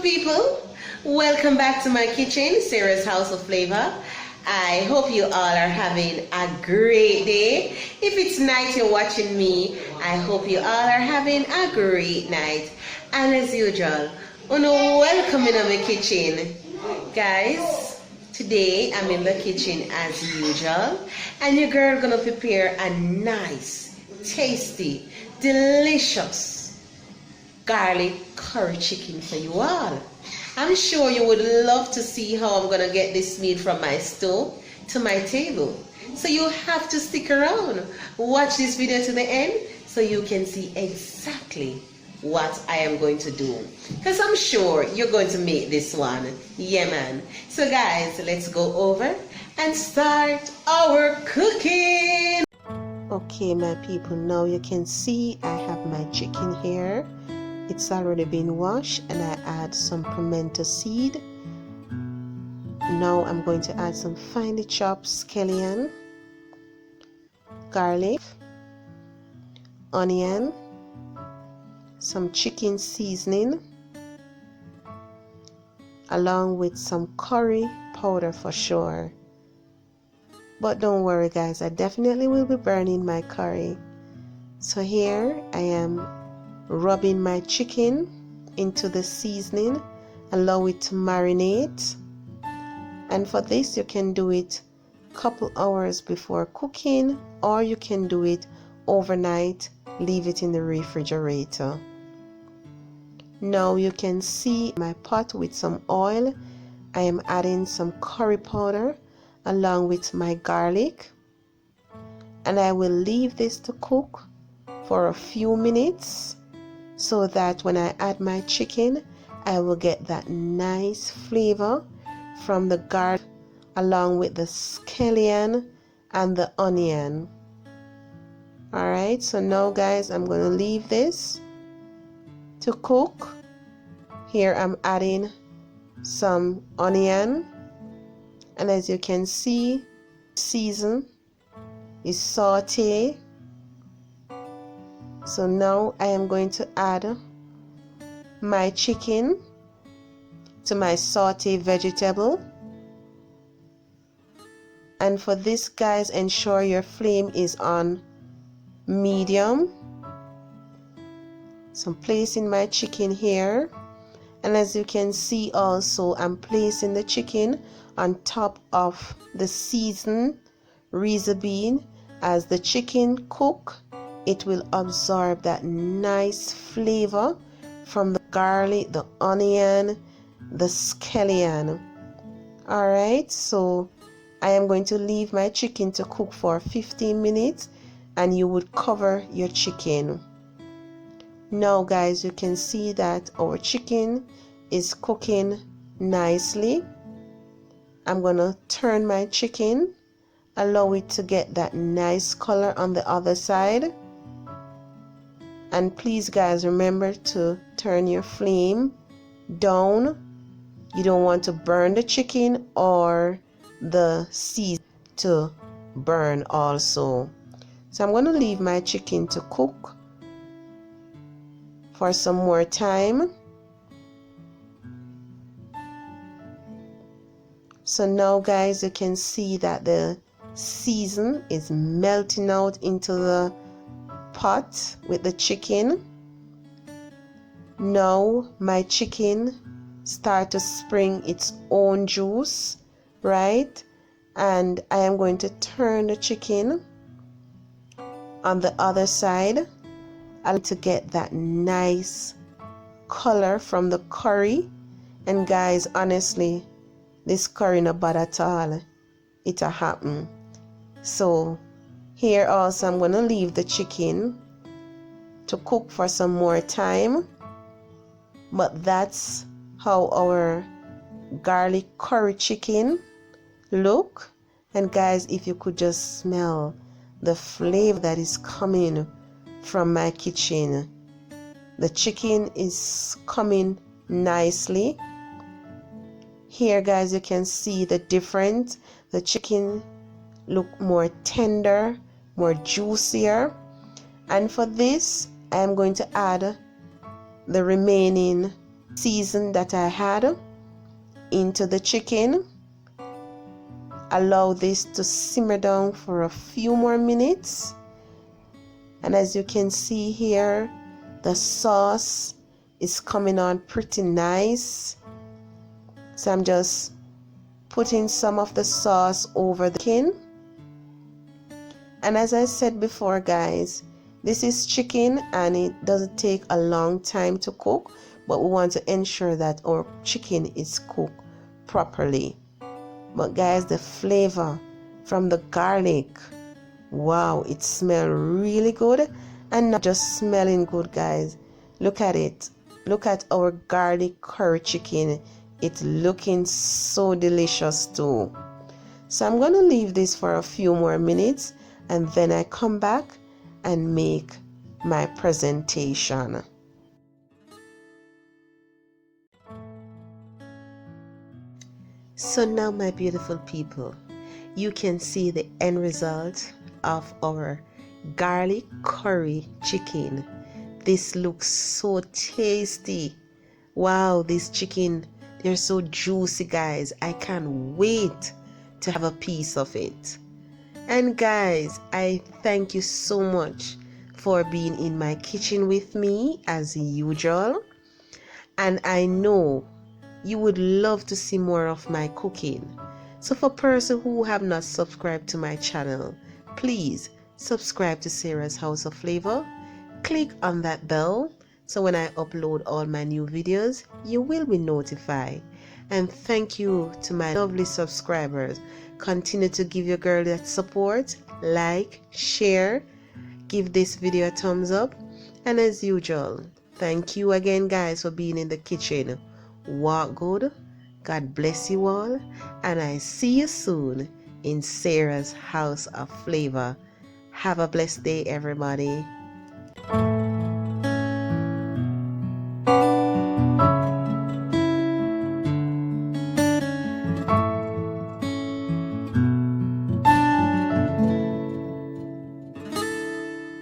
people, welcome back to my kitchen, Sarah's House of Flavor. I hope you all are having a great day. If it's night you're watching me, I hope you all are having a great night. And as usual, welcome in my kitchen. Guys, today I'm in the kitchen as usual, and your girl gonna prepare a nice, tasty, delicious garlic curry chicken for you all. I'm sure you would love to see how I'm gonna get this meat from my stove to my table. So you have to stick around, watch this video to the end so you can see exactly what I am going to do, because I'm sure you're going to make this one. Yeah man. So guys, let's go over and start our cooking. Okay my people, now you can see I have my chicken here. It's already been washed, and I add some pimento seed. Now I'm going to add some finely chopped scallion, garlic, onion, some chicken seasoning, along with some curry powder for sure. But don't worry guys, I definitely will be burning my curry. So here I am rubbing my chicken into the seasoning, allow it to marinate. And for this you can do it a couple hours before cooking, or you can do it overnight, leave it in the refrigerator. Now you can see my pot with some oil. I am adding some curry powder along with my garlic, and I will leave this to cook for a few minutes, so that when I add my chicken, I will get that nice flavor from the garlic along with the scallion and the onion. Alright, so now guys, I'm going to leave this to cook. Here I'm adding some onion, and as you can see, season is sauté. So now I am going to add my chicken to my sauté vegetable. And for this guys, ensure your flame is on medium. So I'm placing my chicken here, and as you can see also, I'm placing the chicken on top of the seasoned Rizza bean. As the chicken cook, it will absorb that nice flavor from the garlic, the onion, the scallion. Alright, so I am going to leave my chicken to cook for 15 minutes, and you would cover your chicken. Now guys, you can see that our chicken is cooking nicely. I'm gonna turn my chicken, allow it to get that nice color on the other side. And please guys, remember to turn your flame down. You don't want to burn the chicken or the seasoning to burn also. So I'm going to leave my chicken to cook for some more time. So now guys, you can see that the season is melting out into the pot with the chicken. Now my chicken start to spring its own juice, right? And I am going to turn the chicken on the other side to get that nice color from the curry. And guys, honestly, this curry not bad at all. It'll happen. So here also I'm going to leave the chicken to cook for some more time. But that's how our garlic curry chicken look. And guys, if you could just smell the flavor that is coming from my kitchen. The chicken is coming nicely. Here guys, you can see the difference. The chicken look more tender, more juicier. And for this, I am going to add the remaining season that I had into the chicken. Allow this to simmer down for a few more minutes. And as you can see here, the sauce is coming on pretty nice. So I'm just putting some of the sauce over the chicken. And as I said before, guys, this is chicken and it doesn't take a long time to cook, but we want to ensure that our chicken is cooked properly. But guys, the flavor from the garlic, wow, it smells really good. And not just smelling good, guys, look at it. Look at our garlic curry chicken. It's looking so delicious too. So I'm going to leave this for a few more minutes and then I come back and make my presentation. So now, my beautiful people, you can see the end result of our garlic curry chicken. This looks so tasty. Wow, this chicken, they're so juicy, guys. I can't wait to have a piece of it. And guys, I thank you so much for being in my kitchen with me as usual. And I know you would love to see more of my cooking. So for persons who have not subscribed to my channel, please subscribe to Sarah's House of Flavor. Click on that bell so when I upload all my new videos, you will be notified. And thank you to my lovely subscribers. Continue to give your girl that support, like, share, give this video a thumbs up. And as usual, thank you again, guys, for being in the kitchen. Walk good. God bless you all. And I see you soon in Sarah's House of Flavor. Have a blessed day, everybody.